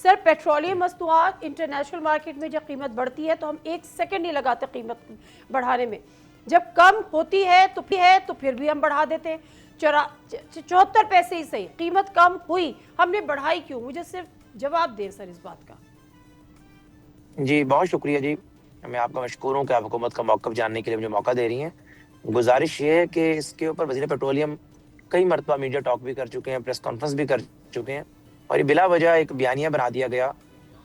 سر petroleum مصنوعات international market میں جب قیمت بڑھتی ہے تو ہم 1 سیکنڈ نہیں لگاتے قیمت بڑھانے میں، جب کم ہوتی ہے تو پھر بھی ہم بڑھا دیتے ہیں. 74 پیسے ہی صحیح، قیمت کم ہوئی ہم نے بڑھائی کیوں؟ مجھے صرف جواب دیں سر اس بات کا. جی بہت شکریہ جی، میں آپ کا مشکور ہوں کہ آپ حکومت کا موقف جاننے کے لیے مجھے موقع دے رہی ہیں. گزارش یہ ہے کہ اس کے اوپر وزیر پیٹرولیم کئی مرتبہ میڈیا ٹاک بھی کر چکے ہیں، پریس کانفرنس بھی کر چکے ہیں، اور یہ بلا وجہ ایک بیانیہ بنا دیا گیا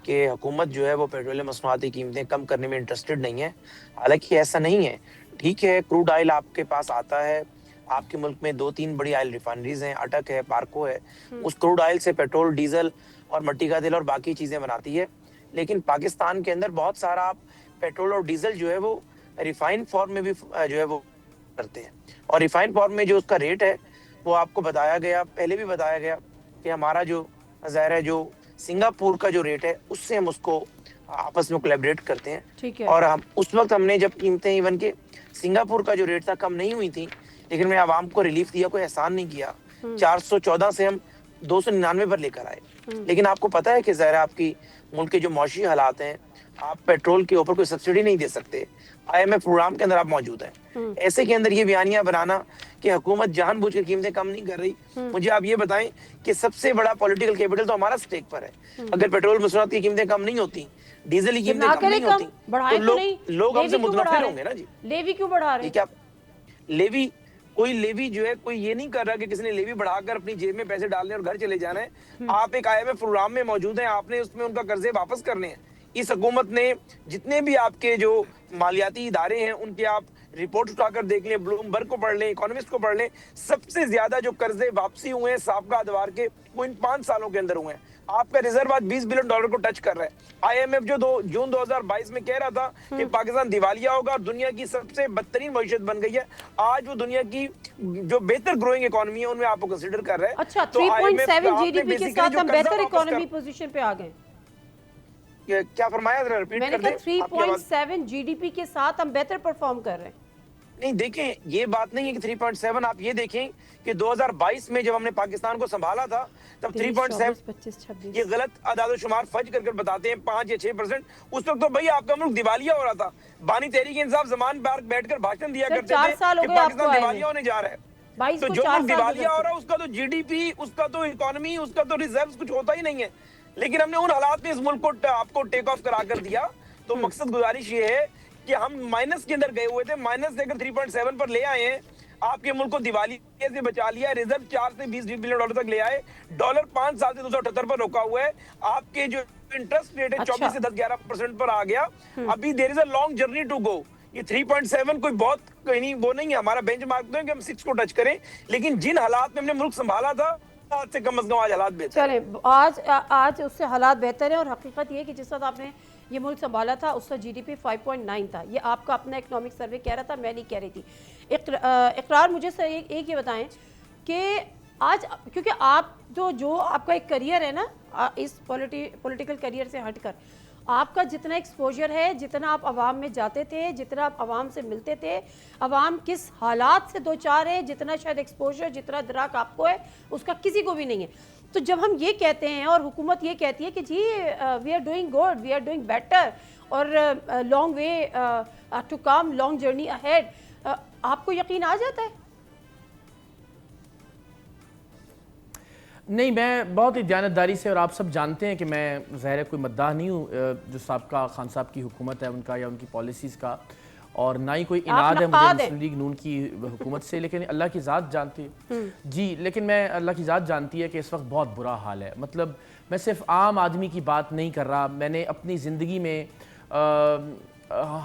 کہ حکومت جو ہے وہ پیٹرولیم مصنوعات کی قیمتیں کم کرنے میں انٹرسٹڈ نہیں ہے. حالانکہ ایسا نہیں ہے. ٹھیک ہے، کروڈ آئل آپ کے پاس آتا ہے، آپ کے ملک میں 2-3 بڑی آئل ریفائنریز ہیں، اٹک ہے، پارکو ہے، اس کروڈ آئل سے پیٹرول، ڈیزل اور مٹی کا تیل اور باقی چیزیں بناتی ہے. لیکن پاکستان کے اندر بہت سارا آپ پیٹرول اور ڈیزل جو ہے وہ ریفائن فارم میں بھی جو ہے وہ کرتے ہیں، اور ریفائن فارم میں جو اس کا ریٹ ہے وہ آپ کو بتایا گیا، پہلے بھی بتایا گیا کہ ہمارا جو ظاہر ہے جو سنگاپور کا جو ریٹ ہے اس سے ہم اس کو آپس میں کولیبریٹ کرتے ہیں. ٹھیک ہے. اور ہم اس وقت ہم نے جب قیمتیں ایون کہ سنگاپور کا جو ریٹ تھا کم نہیں ہوئی تھی، لیکن میں عوام کو ریلیف دیا، کوئی احسان نہیں کیا. 414 سے ہم 299 پر لے کر آئے. لیکن آپ کو پتا ہے کہ ظاہر آپ کی ملک کے جو معاشی حالات ہیں، آپ پیٹرول کے اوپر کوئی سبسڈی نہیں دے سکتے. IMF پروگرام کے اندر آپ موجود ہیں. ایسے کے اندر یہ بیانیہ بنانا کہ حکومت جان بوجھ کے قیمتیں کم نہیں کر رہی، مجھے آپ یہ بتائیں کہ سب سے بڑا پولیٹیکل کیپٹل تو ہمارا سٹیک پر ہے. اگر پیٹرول مصنوعات کی قیمتیں کم نہیں ہوتی، ڈیزل کی قیمتیں کم نہیں ہوتی، تو لوگ ہم سے متنفر ہوں گے نا. جی لیوی کیوں بڑھا رہے ہیں؟ کیا لیوی کوئی لیوی جو ہے کوئی یہ نہیں کر رہا کہ کسی نے لیوی بڑھا کر اپنی جیب میں پیسے ڈالنے اور گھر چلے جانا ہے. آپ ایک IMF پروگرام میں موجود ہیں، آپ نے اس میں ان کا قرضے واپس کرنے ہیں. اس حکومت نے جتنے بھی آپ کے جو مالیاتی ادارے ہیں ان کے آپ رپورٹ اٹھا کر دیکھ لیں، بلومبرگ کو پڑھ لیں، اکانومسٹ کو پڑھ لیں، سب سے زیادہ جو قرضے واپسی ہوئے ہیں سابقہ ادوار کے وہ ان 5 سالوں کے اندر ہوئے ہیں. آپ کا ریزرو آج $20 بلین کو ٹچ کر رہا ہے. IMF جو جون 2022 میں کہہ رہا تھا کہ پاکستان دیوالیہ ہوگا اور دنیا کی سب سے بدترین معیشت بن گئی ہے، آج وہ دنیا کی جو بہتر گروئنگ اکانومی ہے ان میں آپ کو کنسیڈر کر رہا ہے. اچھا 3.7 GDP کے ساتھ ہم بہتر اکانومی پوزیشن پہ آ گئے. کیا فرمایا؟ ذرا ریپیٹ میں نے کر دیں. کہا 3.7 GDP کے ساتھ ہم بہتر پرفارم کر رہے ہیں. نہیں دیکھیں، یہ بات نہیں ہے کہ 3.7. آپ یہ دیکھیں کہ 2022 میں جب ہم نے پاکستان کو سنبھالا تھا تب 3.7 یہ غلط اعداد و شمار فج کر بتاتے ہیں 5 یا 6%. اس وقت تو بھئی آپ کا ملک دیوالیہ ہو رہا تھا. بانی تحریک انصاف زمان پارک بیٹھ کر بھاشن دیا کرتے تھے کہ پاکستان دیوالیہ ہونے جا رہا ہے. تو جو ملک دیوالیہ ہو رہا ہے اس کا تو GDP، اس کا تو اکانومی، اس کا تو ریزروز کچھ ہوتا ہی نہیں ہے. لیکن ہم نے ان حالات میں اس ملک کو آپ کو ٹیک آف کرا کر دیا. تو مقصد گزارش یہ ہے کہ ہم مائنس کے اندر گئے ہوئے تھے، مائنس سے اگر 3.7 پر لے آئے ہیں، آپ کے ملک کو دیوالیے سے بچا لیا ہے، ریزرو 4 سے $20 بلین تک لے آئے، ڈالر 5 سال سے 278 پر روکا ہوا ہے، آپ کے جو انٹرسٹ ریٹ ہے 24 سے 10-11% پر آ گیا. ابھی there is a long journey to go. یہ 3.7 کوئی بہت کہیں وہ نہیں ہے، ہمارا بینچ مارک تو ہے کہ ہم 6 کو ٹچ کریں، لیکن جن حالات میں ہم نے ملک سنبھالا تھا آج سے کم از کم آج حالات بہتر ہیں. چلیں آج اس سے حالات بہتر ہیں، اور حقیقت یہ کہ جس وقت آپ نے یہ ملک سنبھالا تھا اس کا GDP 5.9 تھا. یہ آپ کا اپنا اکنامک سروے کہہ رہا تھا، میں نہیں کہہ رہی تھی. اقرار مجھے سر ایک یہ بتائیں کہ آج کیونکہ آپ جو آپ کا ایک کریئر ہے نا اس پولیٹیکل کریئر سے ہٹ کر، آپ کا جتنا ایکسپوجر ہے، جتنا آپ عوام میں جاتے تھے، جتنا آپ عوام سے ملتے تھے، عوام کس حالات سے دوچار ہے، جتنا شاید ایکسپوجر، جتنا ادراک آپ کو ہے اس کا کسی کو بھی نہیں ہے. تو جب ہم یہ کہتے ہیں اور حکومت یہ کہتی ہے کہ جی we are doing good, we are doing better, اور long way to come, long journey ahead, آپ کو یقین آ جاتا ہے؟ نہیں، میں بہت ہی دیانتداری سے، اور آپ سب جانتے ہیں کہ میں ظاہر کوئی مداح نہیں ہوں جو سابقہ خان صاحب کی حکومت ہے ان کا یا ان کی پالیسیز کا، اور نہ ہی کوئی اناد ہے مجھے مسلم لیگ نون کی حکومت سے، لیکن اللہ کی ذات جانتی ہے. جی لیکن میں اللہ کی ذات جانتی ہے کہ اس وقت بہت برا حال ہے. مطلب میں صرف عام آدمی کی بات نہیں کر رہا، میں نے اپنی زندگی میں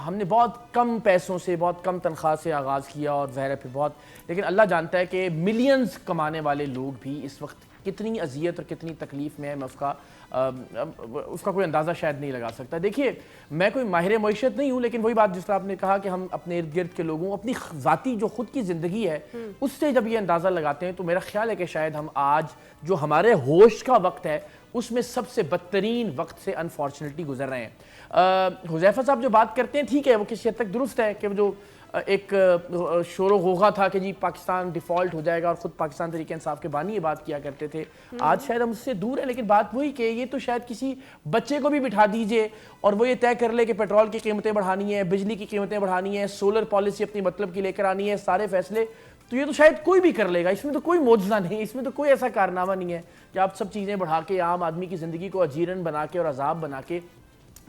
ہم نے بہت کم پیسوں سے، بہت کم تنخواہ سے آغاز کیا، اور ظاہر ہے پھر بہت، لیکن اللہ جانتا ہے کہ ملینز کمانے والے لوگ بھی اس وقت کتنی اذیت اور کتنی تکلیف میں ہے. میں اس کا کوئی اندازہ شاید نہیں لگا سکتا. دیکھیے میں کوئی ماہر معیشت نہیں ہوں، لیکن وہی بات جس طرح آپ نے کہا کہ ہم اپنے ارد گرد کے لوگوں، اپنی ذاتی جو خود کی زندگی ہے اس سے جب یہ اندازہ لگاتے ہیں تو میرا خیال ہے کہ شاید ہم آج جو ہمارے ہوش کا وقت ہے اس میں سب سے بدترین وقت سے انفارچونیٹلی گزر رہے ہیں. حذیفہ صاحب جو بات کرتے ہیں ٹھیک ہے، وہ کسی حد تک درست ہے کہ جو ایک شور و غوغا تھا کہ جی پاکستان ڈیفالٹ ہو جائے گا، اور خود پاکستان تحریک انصاف کے بانی یہ بات کیا کرتے تھے. آج شاید ہم اس سے دور ہیں، لیکن بات وہی کہ یہ تو شاید کسی بچے کو بھی بٹھا دیجئے اور وہ یہ طے کر لے کہ پیٹرول کی قیمتیں بڑھانی ہیں، بجلی کی قیمتیں بڑھانی ہیں، سولر پالیسی اپنی مطلب کی لے کر آنی ہے، سارے فیصلے تو یہ تو شاید کوئی بھی کر لے گا. اس میں تو کوئی معجزہ نہیں، اس میں تو کوئی ایسا کارنامہ نہیں ہے کہ آپ سب چیزیں بڑھا کے عام آدمی کی زندگی کو اجیرن بنا کے اور عذاب بنا کے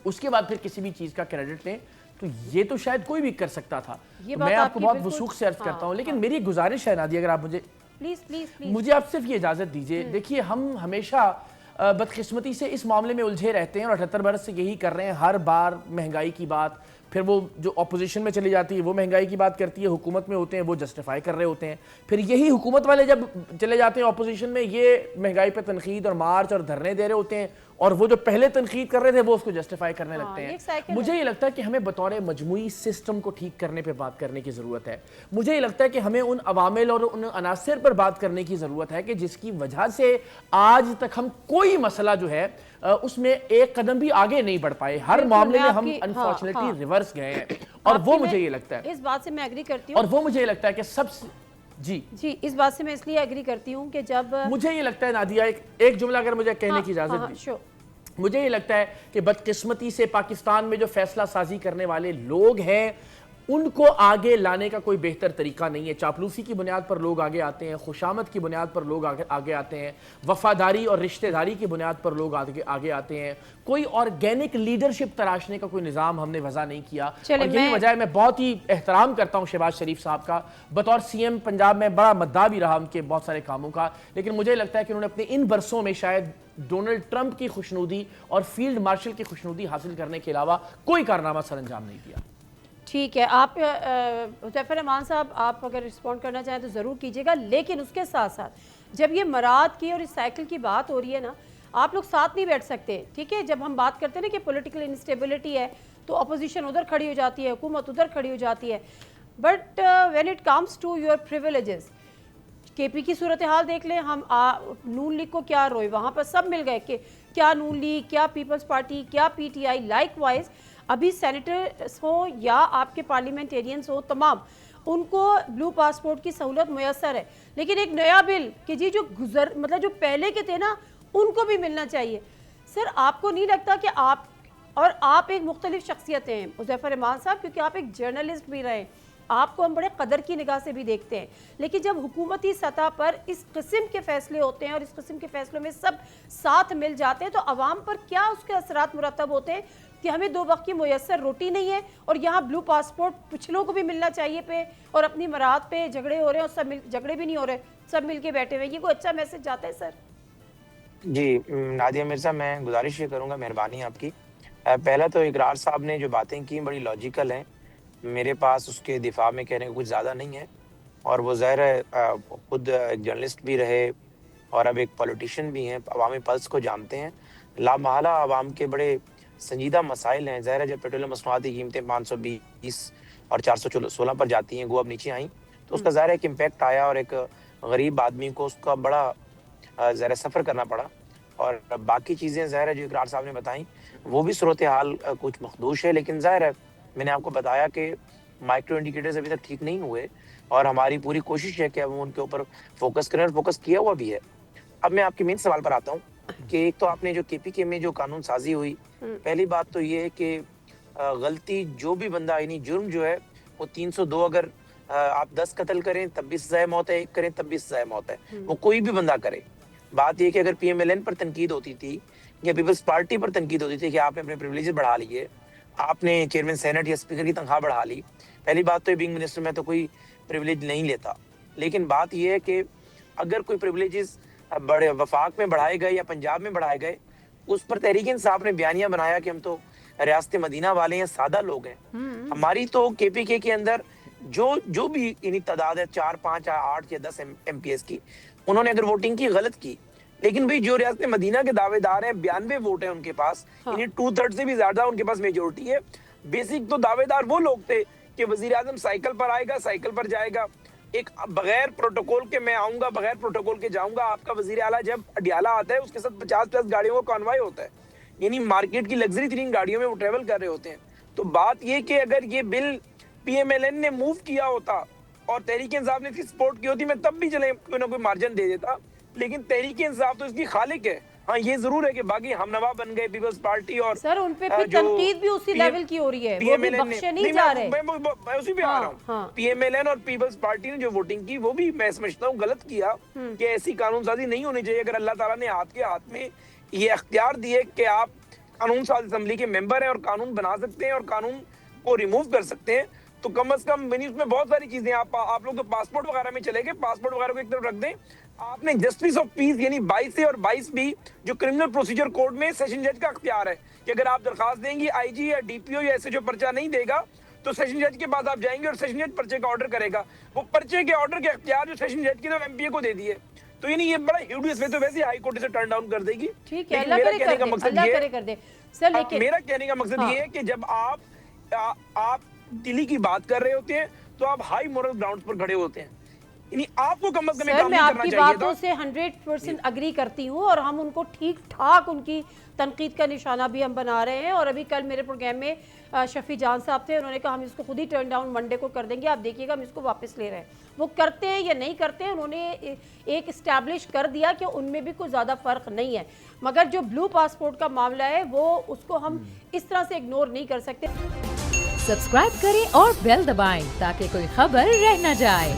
اس کے بعد پھر کسی بھی چیز کا کریڈٹ لیں. تو یہ تو شاید کوئی بھی کر سکتا تھا. میں آپ کو بہت وثوق سے عرض کرتا ہوں، لیکن میری گزارش ہے نادیہ، اگر آپ مجھے آپ صرف یہ اجازت دیجئے. دیکھیے ہم ہمیشہ بدقسمتی سے اس معاملے میں الجھے رہتے ہیں اور 78 برس سے یہی کر رہے ہیں. ہر بار مہنگائی کی بات، پھر وہ جو اپوزیشن میں چلی جاتی ہے وہ مہنگائی کی بات کرتی ہے، حکومت میں ہوتے ہیں وہ جسٹیفائی کر رہے ہوتے ہیں، پھر یہی حکومت والے جب چلے جاتے ہیں اپوزیشن میں یہ مہنگائی پہ تنقید اور مارچ اور دھرنے دے رہے ہوتے ہیں، اور وہ جو پہلے تنقید کر رہے تھے وہ اس کو جسٹیفائی کرنے لگتے ہیں. مجھے یہ لگتا ہے کہ ہمیں بطور مجموعی سسٹم کو ٹھیک کرنے پہ بات کرنے کی ضرورت ہے. مجھے یہ لگتا ہے کہ ہمیں ان عوامل اور ان عناصر پر بات کرنے کی ضرورت ہے کہ جس کی وجہ سے آج تک ہم کوئی مسئلہ جو ہے اس میں ایک قدم بھی آگے نہیں بڑھ پائے. ہر معاملے میں ہم انفارچونیٹلی ریورس گئے ہیں، اور وہ مجھے یہ لگتا ہے، اس بات سے میں ایگری کرتی ہوں، اور وہ مجھے یہ لگتا ہے کہ سب جی اس بات سے میں اس لیے ایگری کرتی ہوں کہ جب مجھے یہ لگتا ہے نادیہ ایک جملہ اگر مجھے کہنے کی اجازت دی، مجھے یہ لگتا ہے کہ بدقسمتی سے پاکستان میں جو فیصلہ سازی کرنے والے لوگ ہیں ان کو آگے لانے کا کوئی بہتر طریقہ نہیں ہے. چاپلوسی کی بنیاد پر لوگ آگے آتے ہیں، خوشامد کی بنیاد پر لوگ آگے آتے ہیں، وفاداری اور رشتہ داری کی بنیاد پر لوگ آگے آتے ہیں. کوئی آرگینک لیڈرشپ تراشنے کا کوئی نظام ہم نے وضع نہیں کیا. اور یہی وجہ ہے میں بہت ہی احترام کرتا ہوں شہباز شریف صاحب کا، بطور سی ایم پنجاب میں بڑا مداح بھی رہا ان کے بہت سارے کاموں کا، لیکن مجھے لگتا ہے کہ انہوں نے اپنے ان برسوں میں شاید ڈونلڈ ٹرمپ کی خوشنودی اور فیلڈ مارشل کی خوشنودی حاصل کرنے کے علاوہ کوئی کارنامہ سر انجام نہیں دیا. ٹھیک ہے، آپ حذیفہ رحمان صاحب آپ اگر رسپونڈ کرنا چاہیں تو ضرور کیجیے گا، لیکن اس کے ساتھ ساتھ جب یہ مراد کی اور اس سائیکل کی بات ہو رہی ہے نا، آپ لوگ ساتھ نہیں بیٹھ سکتے. ٹھیک ہے، جب ہم بات کرتے ہیں نا کہ پولیٹیکل انسٹیبلٹی ہے تو اپوزیشن ادھر کھڑی ہو جاتی ہے، حکومت ادھر کھڑی ہو جاتی ہے، but when it comes to your privileges, K P کی صورتحال دیکھ لیں. ہم نون لیگ کو کیا روئے، وہاں پر سب مل گئے کہ کیا نون لیگ، کیا پیپلز پارٹی، کیا P T I. Like wise ابھی سینیٹرز ہوں یا آپ کے پارلیمنٹیرینز ہوں، تمام ان کو بلو پاسپورٹ کی سہولت میسر ہے، لیکن ایک نیا بل کہ جی جو مطلب جو پہلے کے تھے نا ان کو بھی ملنا چاہیے. سر آپ کو نہیں لگتا کہ آپ ایک مختلف شخصیت ہیں حذیفہ رحمان صاحب، کیونکہ آپ ایک جرنلسٹ بھی رہے، آپ کو ہم بڑے قدر کی نگاہ سے بھی دیکھتے ہیں، لیکن جب حکومتی سطح پر اس قسم کے فیصلے ہوتے ہیں اور اس قسم کے فیصلوں میں سب ساتھ مل جاتے ہیں تو عوام پر کیا اس کے اثرات مرتب ہوتے ہیں کہ ہمیں 2 وقت کی میسر روٹی نہیں ہے اور یہاں بلو پاسپورٹ پچھلوں کو بھی ملنا چاہیے پہ، اور اپنی مراد پہ جھگڑے ہو رہے ہیں اور سب جھگڑے بھی نہیں ہو رہے، سب مل کے بیٹھے ہوئے. یہ کوئی اچھا میسج جاتا ہے سر؟ جی نادیہ مرزا، میں گزارش یہ کروں گا، مہربانی آپ کی. پہلا تو اقرار صاحب نے جو باتیں کی بڑی لاجیکل ہیں، میرے پاس اس کے دفاع میں کہنے کو کچھ زیادہ نہیں ہے. اور وہ ظاہر ہے خود ایک جرنلسٹ بھی رہے اور اب ایک پولیٹیشین بھی ہیں، عوامی پلس کو جانتے ہیں. لامحالہ عوام کے بڑے سنجیدہ مسائل ہیں. ظاہر ہے جب پیٹرولیم مصنوعات کی قیمتیں 520 اور 416 پر جاتی ہیں، وہ اب نیچے آئیں، تو اس کا ظاہر ہے ایک امپیکٹ آیا اور ایک غریب آدمی کو اس کا بڑا ظاہر سفر کرنا پڑا. اور باقی چیزیں ظاہر ہے جو اقرار صاحب نے بتائیں وہ بھی صورتحال کچھ مخدوش ہے، لیکن ظاہر ہے میں نے آپ کو بتایا کہ مائکرو انڈیکیٹرز ابھی تک ٹھیک نہیں ہوئے اور ہماری پوری کوشش ہے کہ ہم ان کے اوپر فوکس کریں، اور فوکس کیا ہوا بھی ہے. اب میں آپ کے مین سوال پر آتا ہوں کہ ایک تو آپ نے جو کے پی کے میں جو قانون سازی ہوئی، پہلی بات تو یہ ہے کہ غلطی جو بھی بندہ یعنی جرم جو ہے وہ 302، اگر آپ 10 قتل کریں تب بھی سزائے موت ہے، 1 کریں تب بھی سزائے موت ہے، وہ کوئی بھی بندہ کرے. بات یہ کہ اگر پی ایم ایل این پر تنقید ہوتی تھی یا پیپلز پارٹی پر تنقید ہوتی تھی کہ آپ نے اپنے پریولیجز بڑھا لیے، آپ نے چیئرمین سینٹ یا اسپیکر کی تنخواہ بڑھا لی، پہلی بات تو بینگ منسٹر میں تو کوئی پریولیج نہیں لیتا، لیکن بات یہ ہے کہ اگر کوئی پریولیجز بڑے وفاق میں بڑھائے گئے یا پنجاب میں بڑھائے گئے، اس پر تحریک انصاف نے بیانیہ بنایا کہ ہم تو ریاست مدینہ والے ہیں، سادہ لوگ ہیں. ہماری تو کے پی کے اندر جو بھی یعنی تعداد ہے 4 5 8 یا 10 ایم پی ایس کی، انہوں نے اگر ووٹنگ کی غلط کی، لیکن بھئی جو ریاست مدینہ کے دعوے دار ہیں 92 ووٹ ہیں ان کے پاس، یعنی 2/3 سے بھی زیادہ ان کے پاس میجورٹی ہے. بیسک تو دعوے دار وہ لوگ تھے کہ وزیر اعظم سائیکل پر آئے گا، سائیکل پر جائے گا، ایک بغیر پروٹوکول کے میں آؤں گا، بغیر پروٹوکول کے جاؤں گا. آپ کا وزیر اعلیٰ جب اڈیالہ آتا ہے اس کے ساتھ 50+ گاڑیوں کا کانوائے ہوتا ہے، یعنی مارکیٹ کی لگژری ترین گاڑیوں میں وہ ٹریول کر رہے ہوتے ہیں. تو بات یہ کہ اگر یہ بل پی ایم ایل این نے موو کیا ہوتا اور تحریک انصاف نے اس کی سپورٹ کی ہوتی، میں تب بھی چلے کوئی نہ کوئی مارجن دے دیتا، لیکن تحریک انصاف تو اس کی خالق ہے. ہاں یہ ضرور ہے کہ باقی ہم نوا بن گئے پیپلز پارٹی اور سر ان پہ پھر تنقید بھی اسی لیول کی ہو رہی ہے، وہ بھی بخشے نہیں جا رہے. میں اسی پہ آ رہا ہوں. پی ایم ایل این اور پیپلز پارٹی نے جو ووٹنگ کی وہ بھی میں سمجھتا ہوں غلط کیا کہ ایسی قانون سازی نہیں ہونی چاہیے. اگر اللہ تعالیٰ نے ہاتھ کے ہاتھ میں یہ اختیار دیے کہ آپ قانون ساز اسمبلی کے ممبر ہیں اور قانون بنا سکتے ہیں اور قانون کو ریموو کر سکتے ہیں، تو کم از کم اس میں بہت ساری چیزیں آپ لوگ تو پاسپورٹ وغیرہ میں چلے گئے، پاسپورٹ وغیرہ کو ایک طرف رکھ دیں. آپ نے جسٹس آف پیس یعنی 22 اور 22 بھی جو کرمنل پروسیجر کوڈ میں سیشن جج کا اختیار ہے کہ اگر آپ درخواست دیں گی آئی جی یا ڈی پی او یا ایسے جو پرچہ نہیں دے گا تو سیشن جج کے پاس آپ جائیں گے اور سیشن جج پرچے کا آرڈر کرے گا. وہ پرچے کے آرڈر کے اختیار جو سیشن جج کی تو ایم پی اے کو دے دیے، تو یعنی یہ بڑا ہیوڈیس وے تو ویسے ہائی کورٹ سے ٹرن ڈاؤن کر دے گی. ٹھیک ہے، اللہ کرے کر دے. سر لیکن میرا کہنے کا مقصد یہ ہے کہ جب آپ دلی کی بات کر رہے ہوتے ہیں تو آپ ہائی مورل گراؤنڈز پر کھڑے ہوتے ہیں. یعنی آپ کو کم از کم سر میں آپ کی باتوں سے 100% اگری کرتی ہوں اور ہم ان کو ٹھیک ٹھاک ان کی تنقید کا نشانہ بھی ہم بنا رہے ہیں. اور ابھی کل میرے پروگرام میں شفیع جان صاحب تھے، انہوں نے کہا ہم اس کو خود ہی ٹرن ڈاؤن منڈے کو کر دیں گے، آپ دیکھیے گا ہم اس کو واپس لے رہے ہیں. وہ کرتے ہیں یا نہیں کرتے، انہوں نے ایک اسٹیبلش کر دیا کہ ان میں بھی کوئی زیادہ فرق نہیں ہے. مگر جو بلو پاسپورٹ کا معاملہ ہے وہ اس کو ہم اس طرح سے اگنور نہیں کر سکتے. سبسکرائب کریں اور بیل دبائیں تاکہ کوئی خبر رہ نہ جائے.